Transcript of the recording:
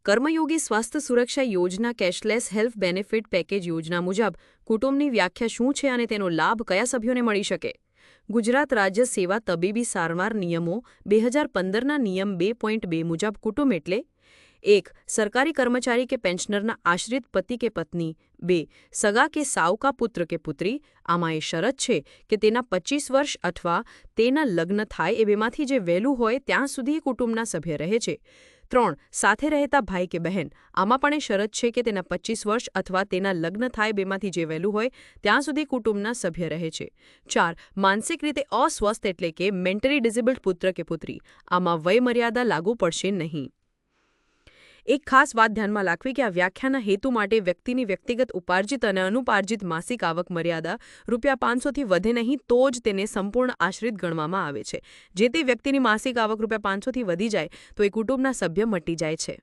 કર્મયોગી સ્વાસ્થ્ય સુરક્ષા યોજના કેશલેસ હેલ્થ બેનિફિટ પેકેજ યોજના મુજબ કુટુંબની વ્યાખ્યા શું છે અને તેનો લાભ કયા સભ્યોને મળી શકે? ગુજરાત રાજ્ય સેવા તબીબી સારવાર નિયમો 2015ના નિયમ 2.2 મુજબ કુટુંબ એટલે 1. સરકારી કર્મચારી કે પેન્શનરના આશ્રિત પતિ કે પત્ની 2. સગા કે સાવકા પુત્ર કે પુત્રી આમાં એ શરત છે કે તેના 25 વર્ષ અથવા તેના લગ્ન થાય એ બેમાંથી જે વહેલું હોય ત્યાં સુધી કુટુંબના સભ્ય રહે છે 3. સાથે રહેતા ભાઈ કે બહેન આમાં પણ એ શરત છે કે તેના 25 વર્ષ અથવા તેના લગ્ન થાય બેમાંથી જે વહેલું હોય ત્યાં સુધી કુટુંબના સભ્ય રહે છે 4. માનસિક રીતે અસ્વસ્થ એટલે કે મેન્ટલી ડિસેબલ્ડ પુત્ર કે પુત્રી આમાં વયમર્યાદા લાગુ પડશે નહીં. એક ખાસ વાત ધ્યાનમાં રાખવી કે આ વ્યાખ્યાના હેતુ માટે વ્યક્તિની વ્યક્તિગત ઉપાર્જિત અને અનુપાર્જિત માસિક આવક મર્યાદા ₹500થી વધે નહીં તો જ તેને સંપૂર્ણ આશ્રિત ગણવામાં આવે છે. જે તે વ્યક્તિની માસિક આવક ₹500થી વધી જાય તો એ કુટુંબના સભ્ય મટી જાય છે.